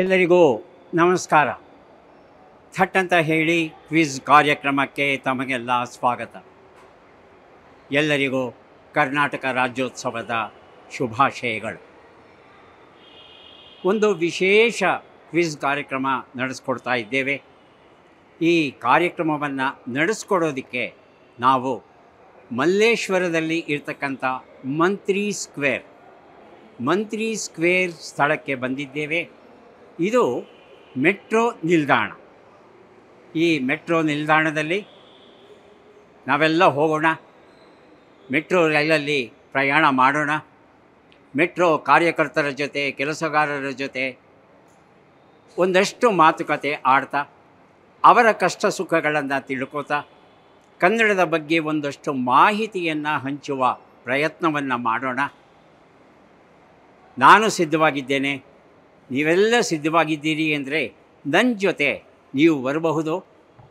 ಎಲ್ಲರಿಗೂ ನಮಸ್ಕಾರ. ಥಟ್ ಅಂತ ಹೇಳಿ ಕ್ವಿಜ್ ಕಾರ್ಯಕ್ರಮಕ್ಕೆ ತಮಗೆಲ್ಲ ಸ್ವಾಗತ. ಎಲ್ಲರಿಗೂ ಕರ್ನಾಟಕ ರಾಜ್ಯೋತ್ಸವದ ಶುಭಾಶಯಗಳು. ಒಂದು ವಿಶೇಷ ಕ್ವಿಜ್ ಕಾರ್ಯಕ್ರಮ ನಡೆಸ್ಕೊಡ್ತಾ ಇದ್ದೇವೆ. ಈ ಕಾರ್ಯಕ್ರಮವನ್ನು ನಡೆಸ್ಕೊಡೋದಕ್ಕೆ ನಾವು ಮಲ್ಲೇಶ್ವರದಲ್ಲಿ ಇರ್ತಕ್ಕಂಥ ಮಂತ್ರಿ ಸ್ಕ್ವೇರ್ ಸ್ಥಳಕ್ಕೆ ಬಂದಿದ್ದೇವೆ. ಇದು ಮೆಟ್ರೋ ನಿಲ್ದಾಣ. ಈ ಮೆಟ್ರೋ ನಿಲ್ದಾಣದಲ್ಲಿ ನಾವೆಲ್ಲ ಹೋಗೋಣ, ಮೆಟ್ರೋ ರೈಲಲ್ಲಿ ಪ್ರಯಾಣ ಮಾಡೋಣ, ಮೆಟ್ರೋ ಕಾರ್ಯಕರ್ತರ ಜೊತೆ ಕೆಲಸಗಾರರ ಜೊತೆ ಒಂದಷ್ಟು ಮಾತುಕತೆ ಆಡ್ತಾ ಅವರ ಕಷ್ಟ ಸುಖಗಳನ್ನು ತಿಳ್ಕೋತಾ ಕನ್ನಡದ ಬಗ್ಗೆ ಒಂದಷ್ಟು ಮಾಹಿತಿಯನ್ನು ಹಂಚುವ ಪ್ರಯತ್ನವನ್ನು ಮಾಡೋಣ. ನಾನು ಸಿದ್ಧವಾಗಿದ್ದೇನೆ, ನೀವೆಲ್ಲ ಸಿದ್ಧವಾಗಿದ್ದೀರಿ ಅಂದರೆ ನನ್ನ ಜೊತೆ ನೀವು ಬರಬಹುದು,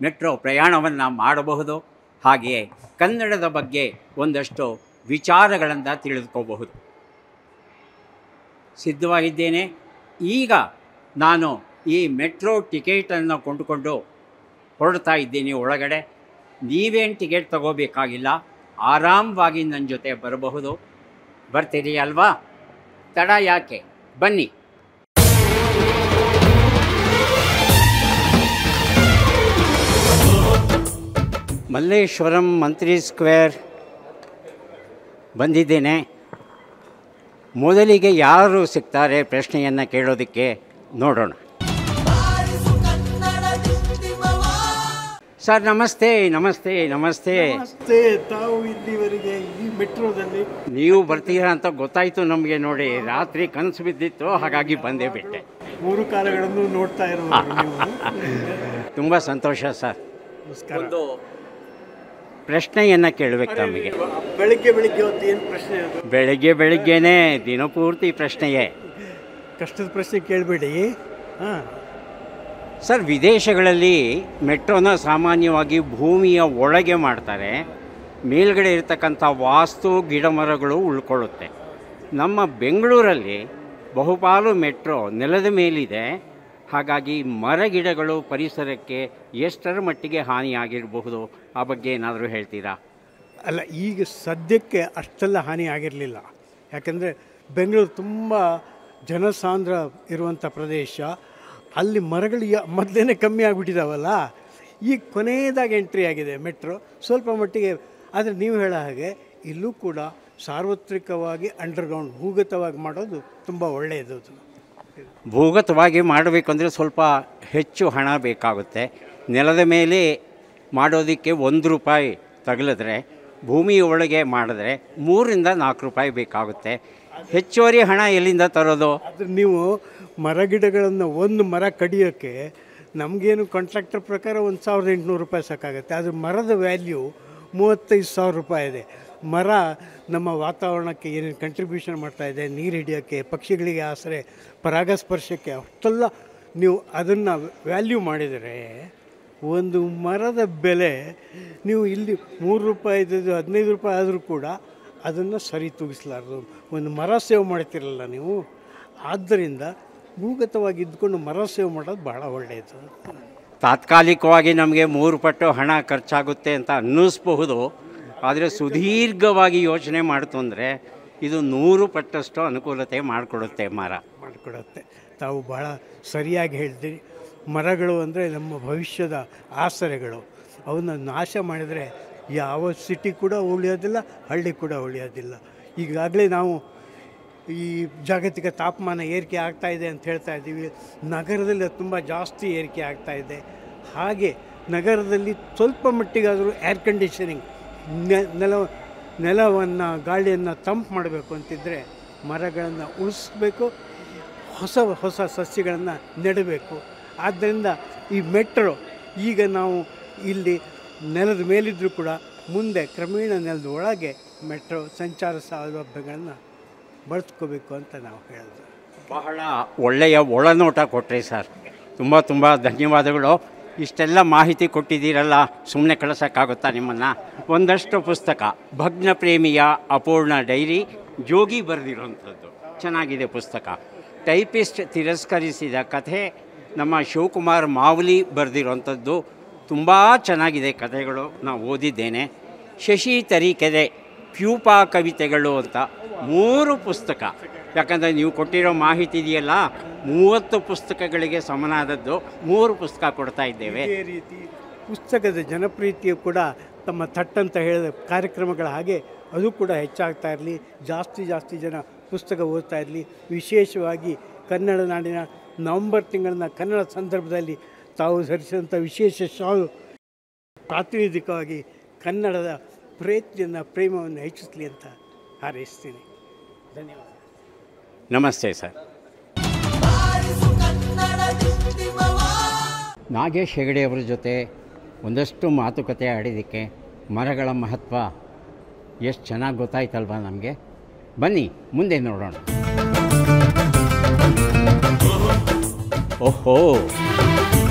ಮೆಟ್ರೋ ಪ್ರಯಾಣವನ್ನು ಮಾಡಬಹುದು, ಹಾಗೆಯೇ ಕನ್ನಡದ ಬಗ್ಗೆ ಒಂದಷ್ಟು ವಿಚಾರಗಳನ್ನು ತಿಳಿದುಕೋಬಹುದು. ಸಿದ್ಧವಾಗಿದ್ದೇನೆ. ಈಗ ನಾನು ಈ ಮೆಟ್ರೋ ಟಿಕೆಟನ್ನು ಕೊಂಡುಕೊಂಡು ಹೊರಡ್ತಾ ಇದ್ದೀನಿ ಒಳಗಡೆ. ನೀವೇನು ಟಿಕೆಟ್ ತಗೋಬೇಕಾಗಿಲ್ಲ, ಆರಾಮವಾಗಿ ನನ್ನ ಜೊತೆ ಬರಬಹುದು. ಬರ್ತೀರಿ ಅಲ್ವಾ? ತಡ ಯಾಕೆ, ಬನ್ನಿ. ಮಲ್ಲೇಶ್ವರಂ ಮಂತ್ರಿ ಸ್ಕ್ವೇರ್ ಬಂದಿದ್ದೇನೆ. ಮೊದಲಿಗೆ ಯಾರು ಸಿಗ್ತಾರೆ ಪ್ರಶ್ನೆಯನ್ನು ಕೇಳೋದಕ್ಕೆ ನೋಡೋಣ. ಸರ್ ನಮಸ್ತೆ. ನಮಸ್ತೆ ನಮಸ್ತೆ ನಮಸ್ತೆ. ತಾವು ಇಲ್ಲಿವರೆಗೆ ಈ ಮೆಟ್ರೋದಲ್ಲಿ ನೀವು ಬರ್ತೀರಾ ಅಂತ ಗೊತ್ತಾಯಿತು ನಮಗೆ. ನೋಡಿ, ರಾತ್ರಿ ಕನಸು ಬಿದ್ದಿತ್ತು, ಹಾಗಾಗಿ ಬಂದೇ ಬಿಟ್ಟೆ. 3 ಕಾಲಗಳನ್ನು ನೋಡ್ತಾ ಇರೋದು ತುಂಬ ಸಂತೋಷ ಸರ್. ನಮಸ್ಕಾರ. ಒಂದು ಪ್ರಶ್ನೆಯನ್ನು ಕೇಳಬೇಕು ತಮಗೆ. ಬೆಳಿಗ್ಗೆ ಹೊತ್ತು ಏನು ಪ್ರಶ್ನೆ ಅದು? ಬೆಳಗ್ಗೆನೇ ದಿನಪೂರ್ತಿ ಪ್ರಶ್ನೆಯೇ. ಕಷ್ಟದ ಪ್ರಶ್ನೆ ಕೇಳಬೇಡಿ. ಹಾಂ ಸರ್, ವಿದೇಶಗಳಲ್ಲಿ ಮೆಟ್ರೋನ ಸಾಮಾನ್ಯವಾಗಿ ಭೂಮಿಯ ಒಳಗೆ ಮಾಡ್ತಾರೆ. ಮೇಲ್ಗಡೆ ಇರತಕ್ಕಂಥ ವಾಸ್ತು ಗಿಡ ಮರಗಳು ಉಳ್ಕೊಳ್ಳುತ್ತೆ. ನಮ್ಮ ಬೆಂಗಳೂರಲ್ಲಿ ಬಹುಪಾಲು ಮೆಟ್ರೋ ನೆಲದ ಮೇಲಿದೆ. ಹಾಗಾಗಿ ಮರಗಿಡಗಳು ಪರಿಸರಕ್ಕೆ ಎಷ್ಟರ ಮಟ್ಟಿಗೆ ಹಾನಿಯಾಗಿರಬಹುದು, ಆ ಬಗ್ಗೆ ಏನಾದರೂ ಹೇಳ್ತೀರಾ? ಅಲ್ಲ, ಈಗ ಸದ್ಯಕ್ಕೆ ಅಷ್ಟೆಲ್ಲ ಹಾನಿ ಆಗಿರಲಿಲ್ಲ. ಯಾಕಂದರೆ ಬೆಂಗಳೂರು ತುಂಬ ಜನಸಾಂದ್ರ ಇರುವಂಥ ಪ್ರದೇಶ. ಅಲ್ಲಿ ಮರಗಳು ಮೊದಲೇ ಕಮ್ಮಿ ಆಗಿಬಿಟ್ಟಿದ್ದಾವಲ್ಲ, ಈಗ ಕೊನೆಯದಾಗಿ ಎಂಟ್ರಿ ಆಗಿದೆ ಮೆಟ್ರೋ ಸ್ವಲ್ಪ ಮಟ್ಟಿಗೆ. ಆದರೆ ನೀವು ಹೇಳೋ ಹಾಗೆ ಇಲ್ಲೂ ಕೂಡ ಸಾರ್ವತ್ರಿಕವಾಗಿ ಅಂಡರ್ಗ್ರೌಂಡ್ ಭೂಗತವಾಗಿ ಮಾಡೋದು ತುಂಬ ಒಳ್ಳೆಯದು. ಭೂಗತವಾಗಿ ಮಾಡಬೇಕು ಅಂದರೆ ಸ್ವಲ್ಪ ಹೆಚ್ಚು ಹಣ ಬೇಕಾಗುತ್ತೆ. ನೆಲದ ಮೇಲೆ ಮಾಡೋದಕ್ಕೆ ₹1 ತಗಲಿದ್ರೆ, ಭೂಮಿಯ ಒಳಗೆ ಮಾಡಿದ್ರೆ 3-4 ರೂಪಾಯಿ ಬೇಕಾಗುತ್ತೆ. ಹೆಚ್ಚುವರಿ ಹಣ ಎಲ್ಲಿಂದ ತರೋದು? ಆದರೆ ನೀವು ಮರಗಿಡಗಳನ್ನು ಒಂದು ಮರ ಕಡಿಯೋಕ್ಕೆ ನಮಗೇನು ಕಾಂಟ್ರಾಕ್ಟರ್ ಪ್ರಕಾರ ₹1,800 ಸಾಕಾಗುತ್ತೆ. ಆದರೆ ಮರದ ವ್ಯಾಲ್ಯೂ ₹35,000 ಇದೆ. ಮರ ನಮ್ಮ ವಾತಾವರಣಕ್ಕೆ ಏನೇನು ಕಂಟ್ರಿಬ್ಯೂಷನ್ ಮಾಡ್ತಾಯಿದೆ, ನೀರು ಹಿಡಿಯೋಕ್ಕೆ, ಪಕ್ಷಿಗಳಿಗೆ ಆಸರೆ, ಪರಾಗಸ್ಪರ್ಶಕ್ಕೆ, ಅಷ್ಟೆಲ್ಲ ನೀವು ಅದನ್ನು ವ್ಯಾಲ್ಯೂ ಮಾಡಿದರೆ ಒಂದು ಮರದ ಬೆಲೆ ನೀವು ಇಲ್ಲಿ ₹3 ₹15 ಆದರೂ ಕೂಡ ಅದನ್ನು ಸರಿ ತೂಗಿಸಲಾರದು. ಒಂದು ಮರ ಸೇವ್ ಮಾಡ್ತಿರಲ್ಲ ನೀವು. ಆದ್ದರಿಂದ ಭೂಗತವಾಗಿ ಇದ್ದುಕೊಂಡು ಮರ ಸೇವ್ ಮಾಡೋದು ಭಾಳ ಒಳ್ಳೆಯದು. ತಾತ್ಕಾಲಿಕವಾಗಿ ನಮಗೆ 3 ಪಟ್ಟು ಹಣ ಖರ್ಚಾಗುತ್ತೆ ಅಂತ ಅನ್ನಿಸ್ಬಹುದು. ಆದರೆ ಸುದೀರ್ಘವಾಗಿ ಯೋಚನೆ ಮಾಡ್ತು ಅಂದರೆ ಇದು 100 ಪಟ್ಟಷ್ಟು ಅನುಕೂಲತೆ ಮಾಡಿಕೊಡುತ್ತೆ. ಮಾಡಿಕೊಡುತ್ತೆ. ತಾವು ಭಾಳ ಸರಿಯಾಗಿ ಹೇಳ್ತೀರಿ. ಮರಗಳು ಅಂದರೆ ನಮ್ಮ ಭವಿಷ್ಯದ ಆಸರೆಗಳು. ಅವನ್ನ ನಾಶ ಮಾಡಿದರೆ ಯಾವ ಸಿಟಿ ಕೂಡ ಉಳಿಯೋದಿಲ್ಲ, ಹಳ್ಳಿ ಕೂಡ ಉಳಿಯೋದಿಲ್ಲ. ಈಗಾಗಲೇ ನಾವು ಈ ಜಾಗತಿಕ ತಾಪಮಾನ ಏರಿಕೆ ಆಗ್ತಾಯಿದೆ ಅಂತ ಹೇಳ್ತಾ ಇದ್ದೀವಿ. ನಗರದಲ್ಲಿ ತುಂಬ ಜಾಸ್ತಿ ಏರಿಕೆ ಆಗ್ತಾಯಿದೆ. ಹಾಗೆ ನಗರದಲ್ಲಿ ಸ್ವಲ್ಪ ಮಟ್ಟಿಗಾದರೂ ಏರ್ ಕಂಡೀಷನಿಂಗ್, ನೆಲವನ್ನು ಗಾಳಿಯನ್ನು ತಂಪು ಮಾಡಬೇಕು ಅಂತಿದ್ದರೆ ಮರಗಳನ್ನು ಉಳಿಸ್ಬೇಕು, ಹೊಸ ಸಸ್ಯಗಳನ್ನು ನೆಡಬೇಕು. ಆದ್ದರಿಂದ ಈ ಮೆಟ್ರೋ ಈಗ ನಾವು ಇಲ್ಲಿ ನೆಲದ ಮೇಲಿದ್ದರೂ ಕೂಡ ಮುಂದೆ ಕ್ರಮೇಣ ನೆಲದ ಒಳಗೆ ಮೆಟ್ರೋ ಸಂಚಾರ ಸೌಲಭ್ಯಗಳನ್ನು ಬಳಸ್ಕೋಬೇಕು ಅಂತ ನಾವು ಹೇಳಿದ್ವಿ. ಬಹಳ ಒಳ್ಳೆಯ ಒಳನೋಟ ಕೊಟ್ಟರೆ ಸರ್. ತುಂಬ ಧನ್ಯವಾದಗಳು. ಇಷ್ಟೆಲ್ಲ ಮಾಹಿತಿ ಕೊಟ್ಟಿದ್ದೀರಲ್ಲ, ಸುಮ್ಮನೆ ಕಳಿಸೋಕ್ಕಾಗುತ್ತಾ ನಿಮ್ಮನ್ನು? ಒಂದಷ್ಟು ಪುಸ್ತಕ, ಭಗ್ನ ಪ್ರೇಮಿಯ ಅಪೂರ್ಣ ಡೈರಿ, ಜೋಗಿ ಬರೆದಿರೋಂಥದ್ದು ಚೆನ್ನಾಗಿದೆ ಪುಸ್ತಕ. ಟೈಪಿಸ್ಟ್ ತಿರಸ್ಕರಿಸಿದ ಕಥೆ ನಮ್ಮ ಶಿವಕುಮಾರ್ ಮಾವಲಿ ಬರೆದಿರೋಂಥದ್ದು. ತುಂಬ ಚೆನ್ನಾಗಿದೆ ಕಥೆಗಳು, ನಾವು ಓದಿದ್ದೇನೆ. ಶಶಿ ತರೀಕೆರೆ ಪ್ಯೂಪಾ ಕವಿತೆಗಳು ಅಂತ 3 ಪುಸ್ತಕ. ಯಾಕಂದರೆ ನೀವು ಕೊಟ್ಟಿರೋ ಮಾಹಿತಿ ಇದೆಯಲ್ಲ, 30 ಪುಸ್ತಕಗಳಿಗೆ ಸಮನಾದದ್ದು 3 ಪುಸ್ತಕ ಕೊಡ್ತಾ ಇದ್ದೇವೆ. ಇದೇ ರೀತಿ ಪುಸ್ತಕದ ಜನಪ್ರಿಯತೆಯು ಕೂಡ ತಮ್ಮ ಥಟ್ಟಂತ ಹೇಳಿದ ಕಾರ್ಯಕ್ರಮಗಳ ಹಾಗೆ ಅದು ಕೂಡ ಹೆಚ್ಚಾಗ್ತಾ ಇರಲಿ, ಜಾಸ್ತಿ ಜನ ಪುಸ್ತಕ ಓದ್ತಾ ಇರಲಿ. ವಿಶೇಷವಾಗಿ ಕನ್ನಡ ನಾಡಿನ ನವಂಬರ್ ತಿಂಗಳಿನ ಕನ್ನಡ ಸಂದರ್ಭದಲ್ಲಿ ತಾವು ಧರಿಸಿದಂಥ ವಿಶೇಷ ಶಾಲು ಪ್ರಾತಿನಿಧಿಕವಾಗಿ ಕನ್ನಡದ ಪ್ರೀತಿಯನ್ನು ಪ್ರೇಮವನ್ನು ಹೆಚ್ಚಿಸಲಿ ಅಂತ ಹಾರೈಸ್ತೀನಿ. ಧನ್ಯವಾದ. ನಮಸ್ತೆ ಸರ್. ನಾಗೇಶ್ ಹೆಗಡೆಯವರ ಜೊತೆ ಒಂದಷ್ಟು ಮಾತುಕತೆ ಆಡಿದ್ದಕ್ಕೆ ಮರಗಳ ಮಹತ್ವ ಎಷ್ಟು ಚೆನ್ನಾಗಿ ಗೊತ್ತಾಯ್ತಲ್ವ ನಮಗೆ. ಬನ್ನಿ ಮುಂದೆ ನೋಡೋಣ. ಓಹೋ,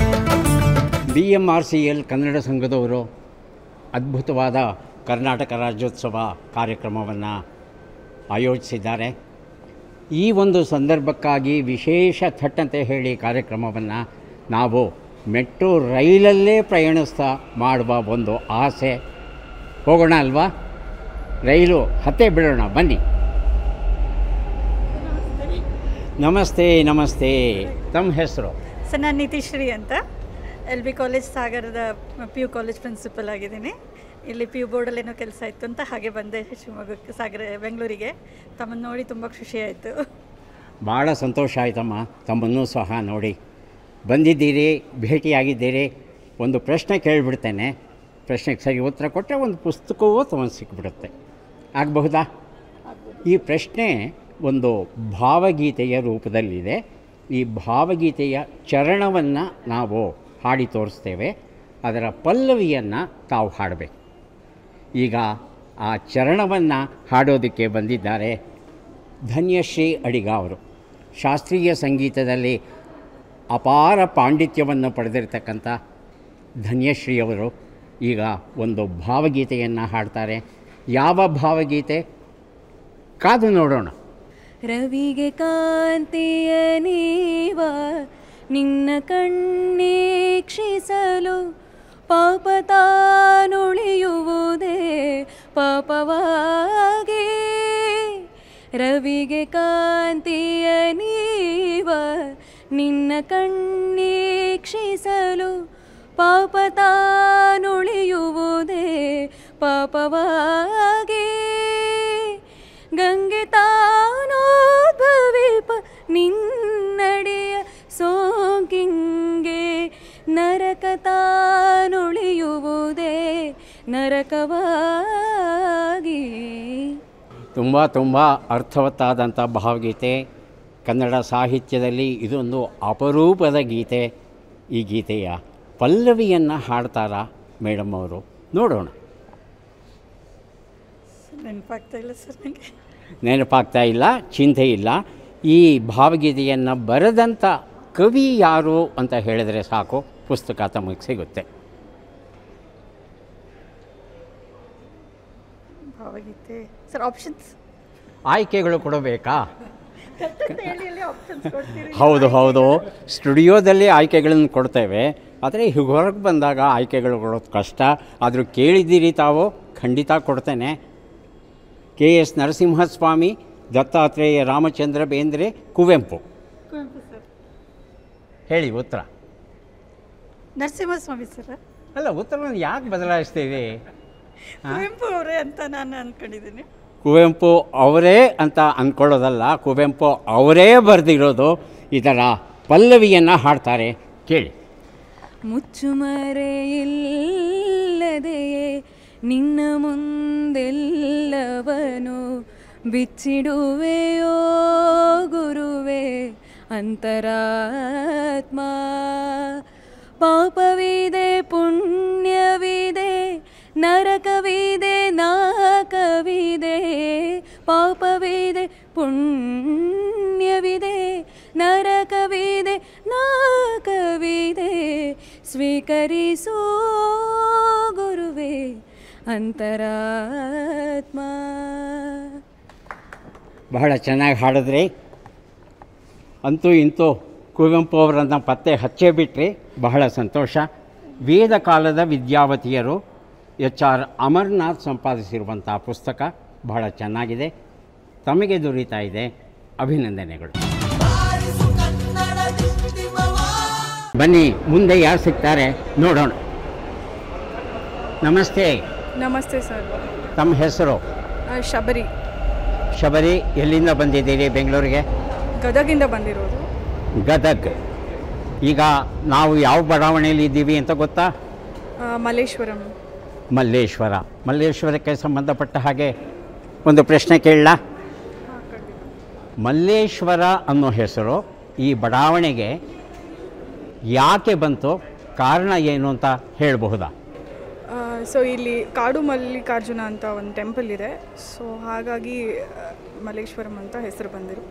BMRCL ಕನ್ನಡ ಸಂಘದವರು ಅದ್ಭುತವಾದ ಕರ್ನಾಟಕ ರಾಜ್ಯೋತ್ಸವ ಕಾರ್ಯಕ್ರಮವನ್ನು ಆಯೋಜಿಸಿದ್ದಾರೆ. ಈ ಒಂದು ಸಂದರ್ಭಕ್ಕಾಗಿ ವಿಶೇಷ ಥಟ್ಟಂತೆ ಹೇಳಿ ಕಾರ್ಯಕ್ರಮವನ್ನು ನಾವು ಮೆಟ್ರೋ ರೈಲಲ್ಲೇ ಪ್ರಯಾಣಿಸ್ತಾ ಮಾಡುವ ಒಂದು ಆಸೆ. ಹೋಗೋಣ ಅಲ್ವಾ? ರೈಲು ಹತ್ತೇ ಬಿಡೋಣ, ಬನ್ನಿ. ನಮಸ್ತೆ. ನಮಸ್ತೆ, ತಮ್ಮ ಹೆಸರು? ಸರ್, ನಾನು ನಿತೀಶ್ರೀ ಅಂತ, LB ಕಾಲೇಜ್ ಸಾಗರದ PU ಕಾಲೇಜ್ ಪ್ರಿನ್ಸಿಪಲ್ ಆಗಿದ್ದೀನಿ. ಇಲ್ಲಿ PU ಬೋರ್ಡಲ್ಲೇನೋ ಕೆಲಸ ಇತ್ತು ಅಂತ ಹಾಗೆ ಬಂದೆ ಶಿವಮೊಗ್ಗಕ್ಕೆ, ಬೆಂಗಳೂರಿಗೆ. ತಮ್ಮನ್ನು ನೋಡಿ ತುಂಬ ಖುಷಿಯಾಯಿತು. ಭಾಳ ಸಂತೋಷ ಆಯ್ತಮ್ಮ, ತಮ್ಮನ್ನೂ ಸಹ ನೋಡಿ. ಬಂದಿದ್ದೀರಿ, ಭೇಟಿಯಾಗಿದ್ದೀರಿ. ಒಂದು ಪ್ರಶ್ನೆ ಕೇಳಿಬಿಡ್ತೇನೆ, ಪ್ರಶ್ನೆಗೆ ಸರಿ ಉತ್ತರ ಕೊಟ್ಟರೆ ಒಂದು ಪುಸ್ತಕವೂ ತಮಗೆ ಸಿಕ್ಕಿಬಿಡುತ್ತೆ. ಆಗಬಹುದಾ? ಈ ಪ್ರಶ್ನೆ ಒಂದು ಭಾವಗೀತೆಯ ರೂಪದಲ್ಲಿದೆ. ಈ ಭಾವಗೀತೆಯ ಚರಣವನ್ನು ನಾವು ಹಾಡಿ ತೋರಿಸ್ತೇವೆ, ಅದರ ಪಲ್ಲವಿಯನ್ನು ತಾವು ಹಾಡಬೇಕು. ಈಗ ಆ ಚರಣವನ್ನು ಹಾಡೋದಕ್ಕೆ ಬಂದಿದ್ದಾರೆ ಧನ್ಯಶ್ರೀ ಅಡಿಗ ಅವರು. ಶಾಸ್ತ್ರೀಯ ಸಂಗೀತದಲ್ಲಿ ಅಪಾರ ಪಾಂಡಿತ್ಯವನ್ನು ಪಡೆದಿರತಕ್ಕಂಥ ಧನ್ಯಶ್ರೀಯವರು ಈಗ ಒಂದು ಭಾವಗೀತೆಯನ್ನು ಹಾಡ್ತಾರೆ. ಯಾವ ಭಾವಗೀತೆ? ಕಾದು ನೋಡೋಣ. ರವಿಗೆ ಕಾಂತಿಯ ನೀವ ನಿನ್ನ ಕಣ್ಣೀಕ್ಷಿಸಲು ಪಾಪ ತಾನುಳಿಯುವುದೇ ಪಾಪವಾಗಿ. ರವಿಗೆ ಕಾಂತಿಯ ನೀವ ನಿನ್ನ ಕಣ್ಣೀಕ್ಷಿಸಲು ಪಾಪ ತಾನುಳಿಯುವುದೇ ಪಾಪವಾಗಿ. ಗಂಗೆ ತಾನೋದ್ಭವಿಪ ನಿನ್ನಡಿಯ ಸೋಂಕಿಂಗೆ ನರಕ ತಾನುಳಿಯುವುದೇ ನರಕವಾಗಿ. ತುಂಬ ಅರ್ಥವತ್ತಾದಂಥ ಭಾವಗೀತೆ. ಕನ್ನಡ ಸಾಹಿತ್ಯದಲ್ಲಿ ಇದೊಂದು ಅಪರೂಪದ ಗೀತೆ. ಈ ಗೀತೆಯ ಪಲ್ಲವಿಯನ್ನು ಹಾಡ್ತಾರಾ ಮೇಡಮ್ ಅವರು? ನೋಡೋಣ. ನೆನಪಾಗ್ತಾ ಇಲ್ಲ ಸರ್ ನನಗೆ. ನೆನಪಾಗ್ತಾ ಇಲ್ಲ, ಚಿಂತೆ ಇಲ್ಲ. ಈ ಭಾವಗೀತೆಯನ್ನು ಬರೆದಂಥ ಕವಿ ಯಾರು ಅಂತ ಹೇಳಿದರೆ ಸಾಕು, ಪುಸ್ತಕ ತಮಗೆ ಸಿಗುತ್ತೆ. ಭಾವಗೀತೆ ಸರ್, ಆಪ್ಷನ್ಸ್ ಆಯ್ಕೆಗಳು ಕೊಡಬೇಕಾ? ಹೌದು, ಸ್ಟುಡಿಯೋದಲ್ಲಿ ಆಯ್ಕೆಗಳನ್ನು ಕೊಡ್ತೇವೆ, ಆದರೆ ಹೊರಗೆ ಬಂದಾಗ ಆಯ್ಕೆಗಳು ಕೊಡೋದು ಕಷ್ಟ. ಆದರೂ ಕೇಳಿದ್ದೀರಿ ತಾವು, ಖಂಡಿತ ಕೊಡ್ತೇನೆ. KS ನರಸಿಂಹಸ್ವಾಮಿ, ದತ್ತಾತ್ರೇಯ ರಾಮಚಂದ್ರ ಬೇಂದ್ರೆ, ಕುವೆಂಪು. ಸರ್. ಹೇಳಿ ಉತ್ತರ. ನರಸಿಂಹಸ್ವಾಮಿ ಸರ್. ಅಲ್ಲ, ಉತ್ತರವನ್ನು ಯಾಕೆ ಬದಲಾಯಿಸ್ತೀವಿ? ಕುವೆಂಪು ಅವರೇ ಅಂತ ನಾನು ಅಂದ್ಕೊಂಡಿದ್ದೀನಿ. ಕುವೆಂಪು ಅವರೇ ಅಂತ ಅಂದ್ಕೊಳ್ಳೋದಲ್ಲ, ಕುವೆಂಪು ಅವರೇ ಬರೆದಿರೋದು. ಇದರ ಪಲ್ಲವಿಯನ್ನು ಹಾಡ್ತಾರೆ, ಕೇಳಿ. ಮುಚ್ಚುಮರೆಯಿಲ್ಲದೆಯೇ ನಿನ್ನ ಮುಂದೆಲ್ಲವನು ಬಿಚ್ಚಿಡುವೆಯೋ ಗುರುವೇ ಅಂತರಾತ್ಮ. ಪಾಪವಿದೆ ಪುಣ್ಯವಿದೆ ನರಕವಿದೆ ನಾಕವಿದೆ. ಪಾಪವಿದೆ ಪುಣ್ಯವಿದೆ ನರಕವಿದೆ ನಾಕವಿದೆ. ಸ್ವೀಕರಿಸೋ ಗುರುವೇ ಅಂತರಾತ್ಮ. ಬಹಳ ಚೆನ್ನಾಗಿ ಹಾಡಿದ್ರಿ. ಅಂತೂ ಇಂತೂ ಕುವೆಂಪು ಅವರನ್ನು ಪತ್ತೆ ಹಚ್ಚೇ ಬಿಟ್ಟರೆ ಬಹಳ ಸಂತೋಷ. ವೇದ ಕಾಲದ ವಿದ್ಯಾವತಿಯರು HR ಅಮರ್ನಾಥ್ ಸಂಪಾದಿಸಿರುವಂಥ ಪುಸ್ತಕ ಬಹಳ ಚೆನ್ನಾಗಿದೆ. ತಮಗೆ ದೊರೀತಾ ಇದೆ, ಅಭಿನಂದನೆಗಳು. ಬನ್ನಿ, ಮುಂದೆ ಯಾರು ಸಿಗ್ತಾರೆ ನೋಡೋಣ. ನಮಸ್ತೆ. ನಮಸ್ತೆ ಸರ್. ತಮ್ಮ ಹೆಸರು? ಶಬರಿ. ಶಬರಿ, ಎಲ್ಲಿಂದ ಬಂದಿದ್ದೀರಿ ಬೆಂಗಳೂರಿಗೆ? ಗದಗಿಂದ ಬಂದಿರೋದು. ಗದಗ್. ಈಗ ನಾವು ಯಾವ ಬಡಾವಣೆಯಲ್ಲಿ ಇದ್ದೀವಿ ಅಂತ ಗೊತ್ತಾ? ಮಲ್ಲೇಶ್ವರಂ. ಮಲ್ಲೇಶ್ವರ. ಮಲ್ಲೇಶ್ವರಕ್ಕೆ ಸಂಬಂಧಪಟ್ಟ ಹಾಗೆ ಒಂದು ಪ್ರಶ್ನೆ ಕೇಳಲ್ಲ? ಮಲ್ಲೇಶ್ವರ ಅನ್ನೋ ಹೆಸರು ಈ ಬಡಾವಣೆಗೆ ಯಾಕೆ ಬಂತು, ಕಾರಣ ಏನು ಅಂತ ಹೇಳಬಹುದಾ? ಸೊ ಇಲ್ಲಿ ಕಾಡು ಮಲ್ಲಿಕಾರ್ಜುನ ಅಂತ ಒಂದು ಟೆಂಪಲ್ ಇದೆ, ಸೊ ಹಾಗಾಗಿ ಮಲ್ಲೇಶ್ವರಂ ಅಂತ ಹೆಸರು ಬಂದಿರೋ.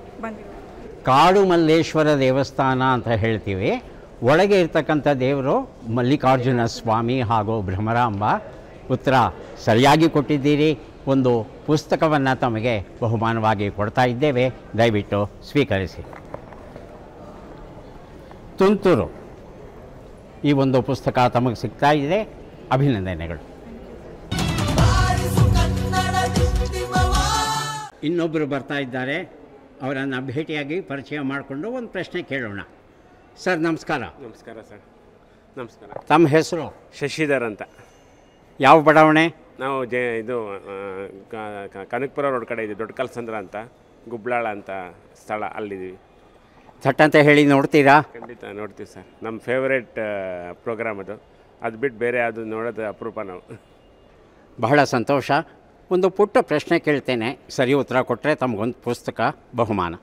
ಕಾಡು ಮಲ್ಲೇಶ್ವರ ದೇವಸ್ಥಾನ ಅಂತ ಹೇಳ್ತೀವಿ. ಒಳಗೆ ಇರ್ತಕ್ಕಂಥ ದೇವರು ಮಲ್ಲಿಕಾರ್ಜುನ ಸ್ವಾಮಿ ಹಾಗೂ ಭ್ರಮರಾಂಬ. ಉತ್ತರ ಸರಿಯಾಗಿ ಕೊಟ್ಟಿದ್ದೀರಿ. ಒಂದು ಪುಸ್ತಕವನ್ನು ತಮಗೆ ಬಹುಮಾನವಾಗಿ ಕೊಡ್ತಾ ಇದ್ದೇವೆ, ದಯವಿಟ್ಟು ಸ್ವೀಕರಿಸಿ. ತುಂತುರು, ಈ ಒಂದು ಪುಸ್ತಕ ತಮಗೆ ಸಿಗ್ತಾ ಇದೆ, ಅಭಿನಂದನೆಗಳು. ಇನ್ನೊಬ್ಬರು ಬರ್ತಾ ಇದ್ದಾರೆ, ಅವರನ್ನು ಭೇಟಿಯಾಗಿ ಪರಿಚಯ ಮಾಡಿಕೊಂಡು ಒಂದು ಪ್ರಶ್ನೆ ಕೇಳೋಣ. ಸರ್ ನಮಸ್ಕಾರ. ನಮಸ್ಕಾರ ಸರ್. ನಮಸ್ಕಾರ. ತಮ್ಮ ಹೆಸರು? ಶಶಿಧರ್ ಅಂತ. ಯಾವ ಬಡಾವಣೆ? ನಾವು ಇದು ಕನಕಪುರ ರೋಡ್ ಕಡೆ ಇದೆ, ದೊಡ್ಡ ಕಲ್ಸಂದ್ರ ಅಂತ, ಗುಬ್ಲಾಳ ಅಂತ ಸ್ಥಳ, ಅಲ್ಲಿದ್ದೀವಿ. ಥಟ್ಟಂತ ಹೇಳಿ ನೋಡ್ತೀರಾ? ಖಂಡಿತ ನೋಡ್ತೀವಿ ಸರ್. ನಮ್ಮ ಫೇವ್ರೇಟ್ ಪ್ರೋಗ್ರಾಮ್ ಅದು. ಅದು ಬಿಟ್ಟು ಬೇರೆ ಅದು ನೋಡೋದು ಅಪರೂಪ ನಾವು. ಬಹಳ ಸಂತೋಷ. ಒಂದು ಪುಟ್ಟ ಪ್ರಶ್ನೆ ಕೇಳ್ತೇನೆ, ಸರಿ ಉತ್ತರ ಕೊಟ್ಟರೆ ತಮಗೊಂದು ಪುಸ್ತಕ ಬಹುಮಾನ.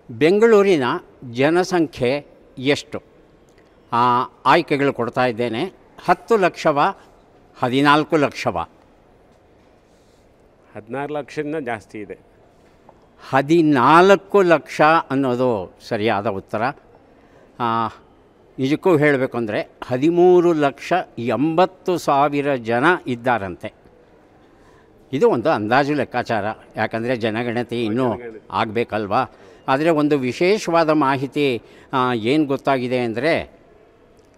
ಬೆಂಗಳೂರಿನ ಜನಸಂಖ್ಯೆ ಎಷ್ಟು? ಆಯ್ಕೆಗಳು ಕೊಡ್ತಾ ಇದ್ದೇನೆ. 10 ಲಕ್ಷವ, 14 ಲಕ್ಷವ? 14 ಲಕ್ಷದಿಂದ ಜಾಸ್ತಿ ಇದೆ. 14 ಲಕ್ಷ ಅನ್ನೋದು ಸರಿಯಾದ ಉತ್ತರ. ನಿಜಕ್ಕೂ ಹೇಳಬೇಕು ಅಂದರೆ 13,80,000 ಜನ ಇದ್ದಾರಂತೆ. ಇದು ಒಂದು ಅಂದಾಜು ಲೆಕ್ಕಾಚಾರ, ಯಾಕಂದರೆ ಜನಗಣತಿ ಇನ್ನೂ ಆಗಬೇಕಲ್ವಾ. ಆದರೆ ಒಂದು ವಿಶೇಷವಾದ ಮಾಹಿತಿ ಏನು ಗೊತ್ತಾಗಿದೆ ಅಂದರೆ,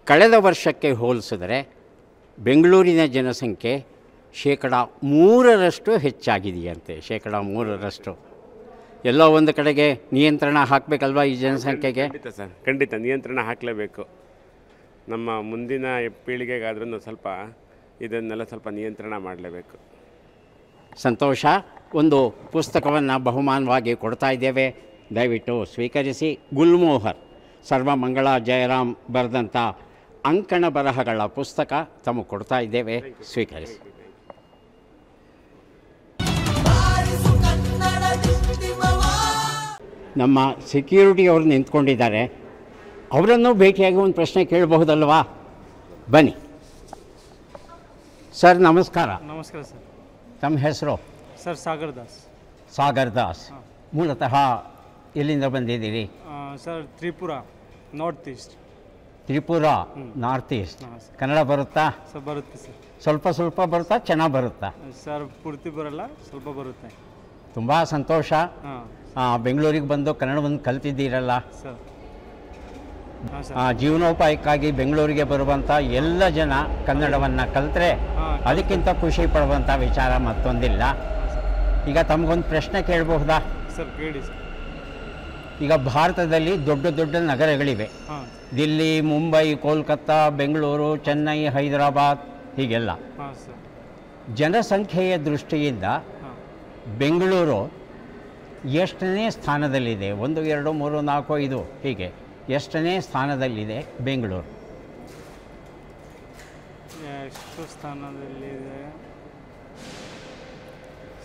ಕಳೆದ ವರ್ಷಕ್ಕೆ ಹೋಲಿಸಿದರೆ ಬೆಂಗಳೂರಿನ ಜನಸಂಖ್ಯೆ 3% ಹೆಚ್ಚಾಗಿದೆಯಂತೆ. 3%. ಎಲ್ಲೋ ಒಂದು ಕಡೆಗೆ ನಿಯಂತ್ರಣ ಹಾಕಬೇಕಲ್ವಾ ಈ ಜನಸಂಖ್ಯೆಗೆ? ಖಂಡಿತ ಸರ್, ಖಂಡಿತ ನಿಯಂತ್ರಣ ಹಾಕಲೇಬೇಕು. ನಮ್ಮ ಮುಂದಿನ ಪೀಳಿಗೆಗಾದ್ರೂ ಸ್ವಲ್ಪ ಇದನ್ನೆಲ್ಲ ಸ್ವಲ್ಪ ನಿಯಂತ್ರಣ ಮಾಡಲೇಬೇಕು. ಸಂತೋಷ. ಒಂದು ಪುಸ್ತಕವನ್ನು ಬಹುಮಾನವಾಗಿ ಕೊಡ್ತಾ ಇದ್ದೇವೆ, ದಯವಿಟ್ಟು ಸ್ವೀಕರಿಸಿ. ಗುಲ್ಮೋಹರ್, ಸರ್ವಮಂಗಳ ಜಯರಾಮ್ ಬರೆದಂಥ ಅಂಕಣ ಬರಹಗಳ ಪುಸ್ತಕ ತಮಗೆ ಕೊಡ್ತಾ ಇದ್ದೇವೆ, ಸ್ವೀಕರಿಸಿ. ನಮ್ಮ ಸೆಕ್ಯೂರಿಟಿಯವರು ನಿಂತ್ಕೊಂಡಿದ್ದಾರೆ, ಅವರನ್ನು ಭೇಟಿಯಾಗಿ ಒಂದು ಪ್ರಶ್ನೆ ಕೇಳಬಹುದಲ್ವಾ? ಬನ್ನಿ. ಸರ್ ನಮಸ್ಕಾರ. ನಮಸ್ಕಾರ ಸರ್. ತಮ್ಮ ಹೆಸರು? ಸರ್ ಸಾಗರ್ ದಾಸ್. ಸಾಗರ್ ದಾಸ್. ಮೂಲತಃ ಎಲ್ಲಿಂದ ಬಂದಿದ್ದೀರಿ? Sir Tripura, north East. Tripura, north East. ಹಾಂ ಸರ್. ಕನ್ನಡ ಬರುತ್ತಾ? ಸರ್ ಬರುತ್ತೆ ಸರ್. ಸ್ವಲ್ಪ ಬರುತ್ತಾ, ಚೆನ್ನಾಗಿ ಬರುತ್ತಾ? ಸರ್ ಪೂರ್ತಿ ಬರಲ್ಲ, ಸ್ವಲ್ಪ ಬರುತ್ತೆ. ತುಂಬ ಸಂತೋಷ. ಹಾಂ ಬೆಂಗಳೂರಿಗೆ ಬಂದು ಕನ್ನಡವನ್ನು ಕಲ್ತಿದ್ದೀರಲ್ಲ. ಸರ್. ಹಾಂ ಸರ್. ಜೀವನೋಪಾಯಕ್ಕಾಗಿ ಬೆಂಗಳೂರಿಗೆ ಬರುವಂಥ ಎಲ್ಲ ಜನ ಕನ್ನಡವನ್ನು ಕಲಿತ್ರೆ ಅದಕ್ಕಿಂತ ಖುಷಿ ಪಡುವಂಥ ವಿಚಾರ ಮತ್ತೊಂದಿಲ್ಲ. ಈಗ ತಮಗೊಂದು ಪ್ರಶ್ನೆ ಕೇಳಬಹುದಾ? ಸರ್ ಕೇಳಿ ಸರ್. ಈಗ ಭಾರತದಲ್ಲಿ ದೊಡ್ಡ ದೊಡ್ಡ ನಗರಗಳಿವೆ. ಹಾಂ ದಿಲ್ಲಿ, ಮುಂಬೈ, ಕೋಲ್ಕತ್ತಾ, ಬೆಂಗಳೂರು, ಚೆನ್ನೈ, ಹೈದರಾಬಾದ್, ಹೀಗೆಲ್ಲ. ಹಾಂ ಸರ್. ಜನಸಂಖ್ಯೆಯ ದೃಷ್ಟಿಯಿಂದ ಹಾಂ ಬೆಂಗಳೂರು ಎಷ್ಟನೇ ಸ್ಥಾನದಲ್ಲಿದೆ? 1, 2, 3, 4, 5 ಹೀಗೆ ಎಷ್ಟನೇ ಸ್ಥಾನದಲ್ಲಿದೆ ಬೆಂಗಳೂರು? ಎಷ್ಟು ಸ್ಥಾನದಲ್ಲಿದೆ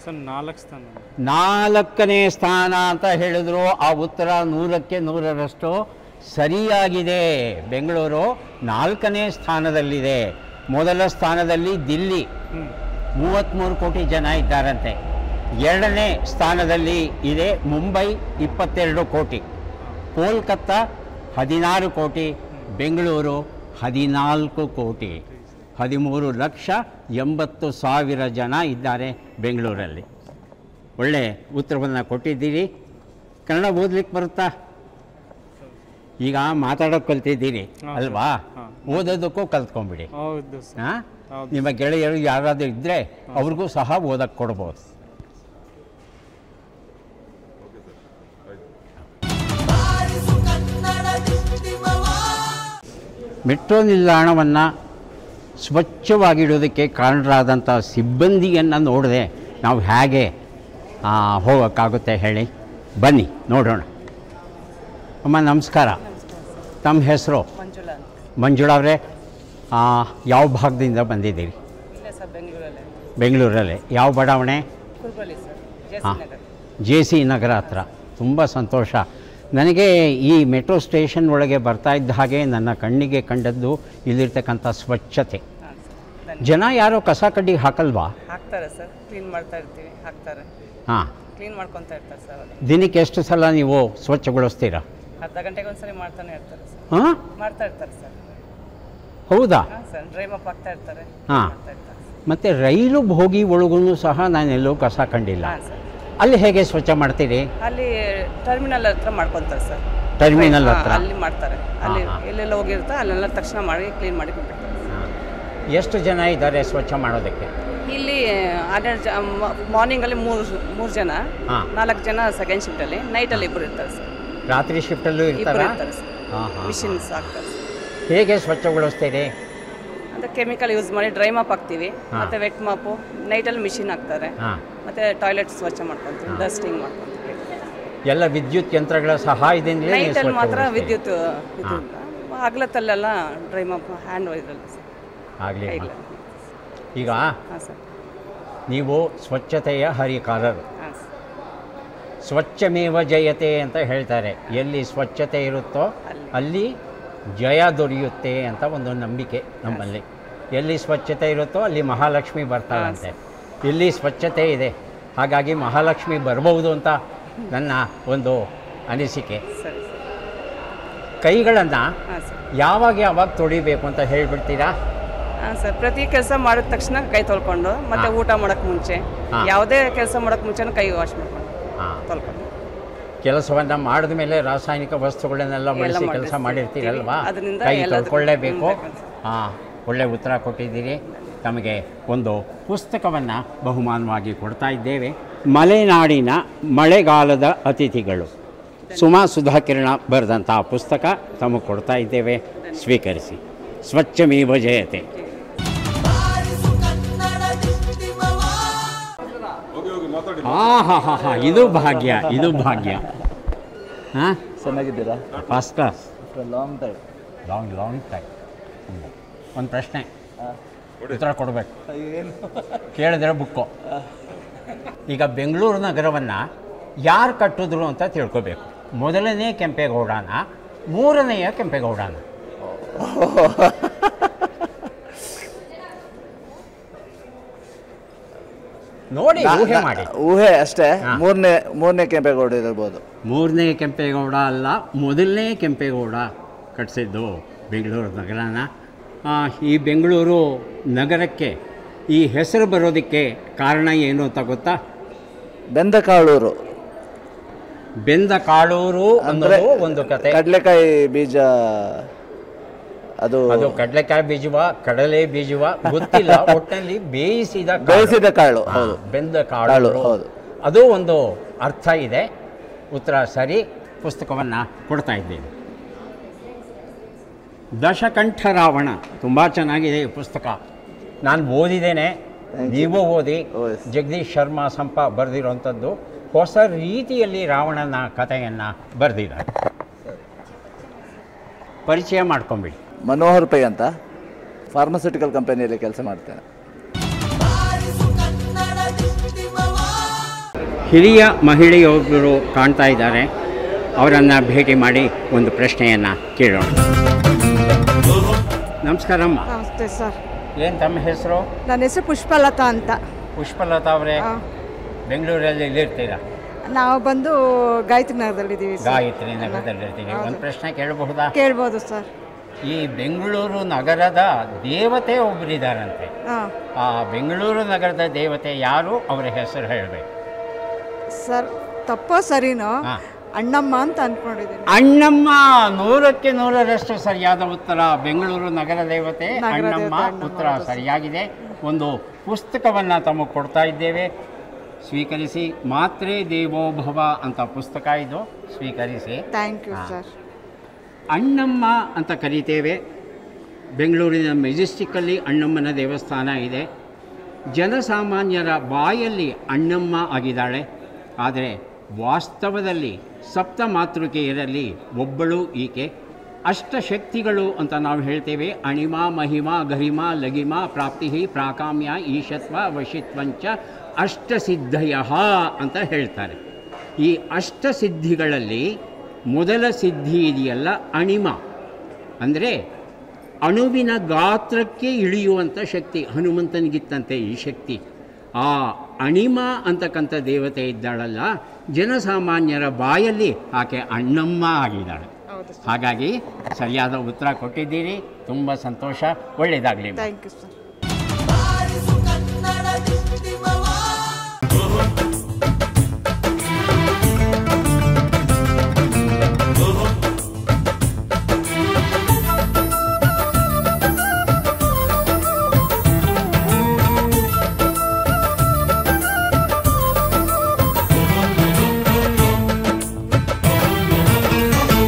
ಸರ್? 4 ಸ್ಥಾನ. 4ನೇ ಸ್ಥಾನ ಅಂತ ಹೇಳಿದ್ರು ಆ ಉತ್ತರ 100ಕ್ಕೆ 100ರಷ್ಟು ಸರಿಯಾಗಿದೆ. ಬೆಂಗಳೂರು 4ನೇ ಸ್ಥಾನದಲ್ಲಿದೆ. ಮೊದಲ ಸ್ಥಾನದಲ್ಲಿ ದಿಲ್ಲಿ, 33 ಕೋಟಿ ಜನ ಇದ್ದಾರಂತೆ. 2ನೇ ಸ್ಥಾನದಲ್ಲಿ ಇದೆ ಮುಂಬೈ, 22 ಕೋಟಿ. ಕೋಲ್ಕತ್ತಾ 16 ಕೋಟಿ. ಬೆಂಗಳೂರು 14 ಕೋಟಿ. 13,80,000 ಜನ ಇದ್ದಾರೆ ಬೆಂಗಳೂರಲ್ಲಿ. ಒಳ್ಳೆ ಉತ್ತರವನ್ನು ಕೊಟ್ಟಿದ್ದೀರಿ. ಕನ್ನಡ ಓದಲಿಕ್ಕೆ ಬರುತ್ತಾ? ಈಗ ಮಾತಾಡೋಕೆ ಕಲ್ತಿದ್ದೀರಿ ಅಲ್ವಾ? ಓದೋದಕ್ಕೂ ಕಲ್ತ್ಕೊಂಬಿಡಿ. ಹೌದು ಸರ್. ಹಾಂ, ನಿಮ್ಮ ಗೆಳೆಯರು ಯಾರಾದರೂ ಇದ್ದರೆ ಅವ್ರಿಗೂ ಸಹ ಓದಕ್ಕೆ ಕೊಡ್ಬೋದು. ಮೆಟ್ರೋ ನಿಲ್ದಾಣವನ್ನು ಸ್ವಚ್ಛವಾಗಿಡೋದಕ್ಕೆ ಕಾರಣರಾದಂಥ ಸಿಬ್ಬಂದಿಯನ್ನು ನೋಡದೆ ನಾವು ಹೇಗೆ ಹೋಗೋಕ್ಕಾಗುತ್ತೆ ಹೇಳಿ? ಬನ್ನಿ ನೋಡೋಣ. ಅಮ್ಮ ನಮಸ್ಕಾರ. ತಮ್ಮ ಹೆಸರು? ಮಂಜುಳಾ ಅವರೇ, ಯಾವ ಭಾಗದಿಂದ ಬಂದಿದ್ದೀರಿ? ಬೆಂಗಳೂರಲ್ಲೇ. ಯಾವ ಬಡಾವಣೆ? ಹಾಂ, JC ನಗರ ಹತ್ರ. ತುಂಬ ಸಂತೋಷ. ನನಗೆ ಈ ಮೆಟ್ರೋ ಸ್ಟೇಷನ್ ಒಳಗೆ ಬರ್ತಾ ಇದ್ದ ಹಾಗೆ ನನ್ನ ಕಣ್ಣಿಗೆ ಕಂಡದ್ದು ಇಲ್ಲಿರ್ತಕ್ಕಂಥ ಸ್ವಚ್ಛತೆ. ಜನ ಯಾರೋ ಕಸ ಕಡ್ಡಿ ಹಾಕಲ್ವಾ? ಹಾಕ್ತಾರೆ ಸರ್, ಕ್ಲೀನ್ ಮಾಡ್ತಾ ಇರ್ತೀವಿ, ಹಾಕ್ತಾರೆ. ಹಾಂ, ಕ್ಲೀನ್ ಮಾಡ್ಕೊತಾ ಇರ್ತಾರೆ ಸರ್. ದಿನಕ್ಕೆ ಎಷ್ಟು ಸಲ ನೀವು ಸ್ವಚ್ಛಗೊಳಿಸ್ತೀರಾ? ಅರ್ಧ ಗಂಟೆಗೆ ಒಂದ್ಸರಿ ಮಾಡ್ತಾನೆ ಇರ್ತಾರೆ ಸರ್. ಹಾಂ, ಮಾಡ್ತಾ ಇರ್ತಾರೆ ಸರ್. ಹೌದಾ? ಹಾಂ ಸರ್, ಡ್ರೈಮ್ ಅಪ್ ಆಗ್ತಾ ಇರ್ತಾರೆ. ಹಾಂ, ಮಾಡ್ತಾ ಇರ್ತಾರೆ ಸರ್. ಮತ್ತು ರೈಲು ಭೋಗಿ ಒಳಗೂ ಸಹ ನಾನೆಲ್ಲೂ ಕಸ ಕಂಡಿಲ್ಲ. ಹಾಂ ಸರ್. ಅಲ್ಲಿ ಹೇಗೆ ಸ್ವಚ್ಛ ಮಾಡ್ತೀರಿ? ಅಲ್ಲಿ ಟರ್ಮಿನಲ್ ಹತ್ರ ಮಾಡ್ಕೊತಾರೆ ಸರ್. ಟರ್ಮಿನಲ್ ಹತ್ರ ಅಲ್ಲಿ ಮಾಡ್ತಾರೆ. ಅಲ್ಲಿ ಎಲ್ಲೆಲ್ಲ ಹೋಗಿರ್ತಾ ಅಲ್ಲೆಲ್ಲ ತಕ್ಷಣ ಮಾಡಿ ಕ್ಲೀನ್ ಮಾಡಿ ಕೊಟ್ಟಿರ್ತಾರೆ. ಎಷ್ಟು ಜನ ಇದ್ದಾರೆ ಸ್ವಚ್ಛ ಮಾಡೋದಕ್ಕೆ? ಇಲ್ಲಿ 12 ಮಾರ್ನಿಂಗಲ್ಲಿ ಮೂರು ಜನ, 4 ಜನ ಸೆಕೆಂಡ್ ಶಿಫ್ಟಲ್ಲಿ, ನೈಟಲ್ಲಿ 2 ಇರ್ತಾರೆ ಸರ್. ರಾತ್ರಿ ಶಿಫ್ಟಲ್ಲೂ 2 ಇರ್ತಾರೆ? ಇರ್ತಾರೆ ಸರ್. ಮಿಷಿನ್ಸ್ ಹಾಕ್ತಾರೆ ಸರ್. ಹೇಗೆ ಸ್ವಚ್ಛಗೊಳಿಸ್ತೀರಿ? ಅಂದರೆ ಕೆಮಿಕಲ್ ಯೂಸ್ ಮಾಡಿ ಡ್ರೈ ಮಾಪ್ ಹಾಕ್ತೀವಿ, ಮತ್ತು ವೆಟ್ ಮಾಪು ನೈಟಲ್ಲಿ ಮಿಷಿನ್ ಹಾಕ್ತಾರೆ, ಮತ್ತು ಟಾಯ್ಲೆಟ್ ಸ್ವಚ್ಛ ಮಾಡ್ಕೊತೀವಿ, ಡಸ್ಟಿಂಗ್ ಮಾಡ್ಕೊತೀವಿ. ಎಲ್ಲ ವಿದ್ಯುತ್ ಯಂತ್ರಗಳ ಸಹಾಯದಿಂದ ನೈಟಲ್ಲಿ ಮಾತ್ರ ವಿದ್ಯುತ್ ಹಗಲತ್ತಲ್ಲೆಲ್ಲ ಡ್ರೈ ಮಾಪ್ ಹ್ಯಾಂಡ್ ಇರಲ್ಲ ಸರ್. ಆಗಲಿ. ಈಗ ಹಾಂ ಸರ್. ನೀವು ಸ್ವಚ್ಛತೆಯ ಹರಿಕಾರರು. ಹಾಂ ಸರ್. ಸ್ವಚ್ಛಮೇವ ಜಯತೆ ಅಂತ ಹೇಳ್ತಾರೆ. ಎಲ್ಲಿ ಸ್ವಚ್ಛತೆ ಇರುತ್ತೋ ಅಲ್ಲಿ ಜಯ ದೊರೆಯುತ್ತೆ ಅಂತ ಒಂದು ನಂಬಿಕೆ ನಮ್ಮಲ್ಲಿ. ಎಲ್ಲಿ ಸ್ವಚ್ಛತೆ ಇರುತ್ತೋ ಅಲ್ಲಿ ಮಹಾಲಕ್ಷ್ಮಿ ಬರ್ತಾಳಂತೆ. ಇಲ್ಲಿ ಸ್ವಚ್ಛತೆ ಇದೆ, ಹಾಗಾಗಿ ಮಹಾಲಕ್ಷ್ಮಿ ಬರ್ಬೋದು ಅಂತ ನನ್ನ ಒಂದು ಅನಿಸಿಕೆ. ಕೈಗಳನ್ನು ಯಾವಾಗ ತೊಳಿಬೇಕು ಅಂತ ಹೇಳ್ಬಿಡ್ತೀರಾ? ಹಾಂ ಸರ್, ಪ್ರತಿ ಕೆಲಸ ಮಾಡಿದ ತಕ್ಷಣ ಕೈ ತೊಳ್ಕೊಂಡು, ಮತ್ತು ಊಟ ಮಾಡೋಕ್ಕೆ ಮುಂಚೆ, ಯಾವುದೇ ಕೆಲಸ ಮಾಡೋಕ್ಕೆ ಮುಂಚೆನೂ ಕೈ ವಾಶ್ ಮಾಡ್ಕೊಂಡು ತೊಳ್ಕೊಂಡು. ಕೆಲಸವನ್ನು ಮಾಡಿದ ಮೇಲೆ ರಾಸಾಯನಿಕ ವಸ್ತುಗಳನ್ನೆಲ್ಲ ಬಳಸಿ ಕೆಲಸ ಮಾಡಿರ್ತೀರಲ್ವಾ, ಕೈ ತೊಳ್ಕೊಳ್ಳೇಬೇಕು. ಹಾಂ, ಒಳ್ಳೆ ಉತ್ತರ ಕೊಟ್ಟಿದ್ದೀರಿ. ತಮಗೆ ಒಂದು ಪುಸ್ತಕವನ್ನು ಬಹುಮಾನವಾಗಿ ಕೊಡ್ತಾ ಇದ್ದೇವೆ. ಮಲೆನಾಡಿನ ಮಳೆಗಾಲದ ಅತಿಥಿಗಳು, ಸುಮಾ ಸುಧಾಕಿರಣ ಬರೆದಂಥ ಪುಸ್ತಕ ತಮಗೆ ಕೊಡ್ತಾ ಇದ್ದೇವೆ, ಸ್ವೀಕರಿಸಿ. ಸ್ವಚ್ಛಮೇವ ಜಯತೆ. ಹಾಂ, ಇದು ಭಾಗ್ಯ, ಇದು ಭಾಗ್ಯ. ಹಾಂ, ಚೆನ್ನಾಗಿದ್ದೀರಾ? First class. Long time. Long time. ಒಂದು ಪ್ರಶ್ನೆ, ಉತ್ತರ ಕೊಡಬೇಕು. ಕೇಳಿದ್ರೆ ಬುಕ್ಕು. ಈಗ ಬೆಂಗಳೂರು ನಗರವನ್ನು ಯಾರು ಕಟ್ಟಿದ್ರು ಅಂತ ತಿಳ್ಕೊಬೇಕು. ಮೊದಲನೇ ಕೆಂಪೇಗೌಡನ, ಮೂರನೆಯ ಕೆಂಪೇಗೌಡನ? ನೋಡಿ ಊಹೆ ಮಾಡಿ. ಊಹೆ ಅಷ್ಟೇ. ಮೂರನೇ ಕೆಂಪೇಗೌಡ ಇರ್ಬೋದು. ಮೂರನೇ ಕೆಂಪೇಗೌಡ ಅಲ್ಲ, ಮೊದಲನೇ ಕೆಂಪೇಗೌಡ ಕಟ್ಟಿಸಿದ್ದು ಬೆಂಗಳೂರು ನಗರನ. ಈ ಬೆಂಗಳೂರು ನಗರಕ್ಕೆ ಈ ಹೆಸರು ಬರೋದಕ್ಕೆ ಕಾರಣ ಏನು ಅಂತ ಗೊತ್ತಾ? ಬೆಂದಕಾಳೂರು. ಬೆಂದಕಾಳೂರು ಅಂದರೆ ಒಂದು ಕತೆ. ಕಡಲೆಕಾಯಿ ಬೀಜ, ಅದು ಕಡಲೆಕಾಯಿ ಬೀಜವ ಕಡಲೆ ಬೀಜವ ಗೊತ್ತಿಲ್ಲ, ಒಟ್ಟಿನಲ್ಲಿ ಬೇಯಿಸಿದ ಕಾಳು. ಬೆಂದ ಕಾಳು, ಹೌದು. ಅದು ಒಂದು ಅರ್ಥ ಇದೆ. ಉತ್ತರ ಸರಿ. ಪುಸ್ತಕವನ್ನು ಕೊಡ್ತಾ ಇದ್ದೇನೆ. ದಶಕಂಠ ರಾವಣ, ತುಂಬ ಚೆನ್ನಾಗಿದೆ ಈ ಪುಸ್ತಕ. ನಾನು ಓದಿದ್ದೇನೆ, ನೀವು ಓದಿ. ಜಗದೀಶ್ ಶರ್ಮಾ ಸಂಪ ಬರೆದಿರೋಂಥದ್ದು. ಹೊಸ ರೀತಿಯಲ್ಲಿ ರಾವಣನ ಕಥೆಯನ್ನು ಬರೆದಿದ್ದಾರೆ. ಪರಿಚಯ ಮಾಡ್ಕೊಂಬಿಡಿ. ಮನೋಹರ್ ಪೈ ಅಂತ, ಫಾರ್ಮಸ್ಯೂಟಿಕಲ್ ಕಂಪನಿಯಲ್ಲಿ ಕೆಲಸ ಮಾಡ್ತೇನೆ. ಹಿರಿಯ ಮಹಿಳೆಯೊಬ್ಬರು ಕಾಣ್ತಾ ಇದ್ದಾರೆ, ಅವರನ್ನು ಭೇಟಿ ಮಾಡಿ ಒಂದು ಪ್ರಶ್ನೆಯನ್ನು ಕೇಳೋಣ. ನಮಸ್ಕಾರಮ್ಮ. ನಮಸ್ತೆ ಸರ್. ಏನು ತಮ್ಮ ಹೆಸರು? ನನ್ನ ಹೆಸರು ಪುಷ್ಪಲತಾ ಅಂತ. ಪುಷ್ಪಲತಾ ಅವರೇ, ಬೆಂಗಳೂರಲ್ಲಿ ಎಲ್ಲಿರ್ತೀರಾ? ನಾವು ಬಂದು ಗಾಯತ್ರಿ ನಗರದಲ್ಲಿದ್ದೀವಿ. ಗಾಯತ್ರಿ ನಗರದಲ್ಲಿರ್ತೀವಿ. ಒಂದು ಪ್ರಶ್ನೆ ಕೇಳಬಹುದಾ? ಕೇಳ್ಬೋದು ಸರ್. ಈ ಬೆಂಗಳೂರು ನಗರದ ದೇವತೆ ಒಬ್ಬರಿದ್ದಾರಂತೆ. ಆ ಬೆಂಗಳೂರು ನಗರದ ದೇವತೆ ಯಾರು? ಅವರ ಹೆಸರು ಹೇಳಬೇಕು ಸರ್. ತಪ್ಪೋ ಸರಿನೋ, ಅಣ್ಣಮ್ಮ ಅಂತ ಅಂದ್ಕೊಂಡಿದ್ದೀನಿ. ಅಣ್ಣಮ್ಮ 100ಕ್ಕೆ 100ರಷ್ಟು ಸರಿಯಾದ ಉತ್ತರ. ಬೆಂಗಳೂರು ನಗರ ದೇವತೆ ಅಣ್ಣಮ್ಮ ಉತ್ತರ ಸರಿಯಾಗಿದೆ. ಒಂದು ಪುಸ್ತಕವನ್ನು ತಮಗೆ ಕೊಡ್ತಾ ಇದ್ದೇವೆ, ಸ್ವೀಕರಿಸಿ. ಮಾತ್ರೇ ದೇವೋಭವ ಅಂತ ಪುಸ್ತಕ ಇದು, ಸ್ವೀಕರಿಸಿ. Thank you sir. ಅಣ್ಣಮ್ಮ ಅಂತ ಕರೀತೇವೆ. ಬೆಂಗಳೂರಿನ ಮೆಜೆಸ್ಟಿಕ್ಕಲ್ಲಿ ಅಣ್ಣಮ್ಮನ ದೇವಸ್ಥಾನ ಇದೆ. ಜನಸಾಮಾನ್ಯರ ಬಾಯಲ್ಲಿ ಅಣ್ಣಮ್ಮ ಆಗಿದ್ದಾಳೆ. ಆದರೆ ವಾಸ್ತವದಲ್ಲಿ ಸಪ್ತ ಮಾತೃಕೆಯರಲ್ಲಿ ಒಬ್ಬಳು ಈಕೆ. ಅಷ್ಟಶಕ್ತಿಗಳು ಅಂತ ನಾವು ಹೇಳ್ತೇವೆ. ಅಣಿಮ, ಮಹಿಮ, ಗರಿಮ, ಲಗಿಮ, ಪ್ರಾಪ್ತಿ, ಪ್ರಾಕಾಮ್ಯ, ಈಶತ್ವ, ವಶಿತ್ವಂಚ ಅಷ್ಟಸಿದ್ಧಯ ಅಂತ ಹೇಳ್ತಾರೆ. ಈ ಅಷ್ಟಸಿದ್ಧಿಗಳಲ್ಲಿ ಮೊದಲ ಸಿದ್ಧಿ ಇದೆಯಲ್ಲ, ಅಣಿಮ, ಅಂದರೆ ಅಣುವಿನ ಗಾತ್ರಕ್ಕೆ ಇಳಿಯುವಂಥ ಶಕ್ತಿ. ಹನುಮಂತನಿಗಿತ್ತಂತೆ ಈ ಶಕ್ತಿ. ಆ ಅಣಿಮ ಅಂತಕ್ಕಂಥ ದೇವತೆ ಇದ್ದಾಳಲ್ಲ, ಜನಸಾಮಾನ್ಯರ ಬಾಯಲ್ಲಿ ಆಕೆ ಅಣ್ಣಮ್ಮ ಆಗಿದ್ದಾಳೆ. ಹಾಗಾಗಿ ಸರಿಯಾದ ಉತ್ತರ ಕೊಟ್ಟಿದ್ದೀರಿ. ತುಂಬ ಸಂತೋಷ, ಒಳ್ಳೆಯದಾಗಲಿ. Thank you sir.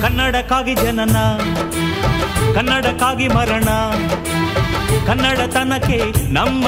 ಕನ್ನಡಕ್ಕಾಗಿ ಜನನ, ಕನ್ನಡಕ್ಕಾಗಿ ಮರಣ, ಕನ್ನಡತನಕ್ಕೆ ನಮ್ಮ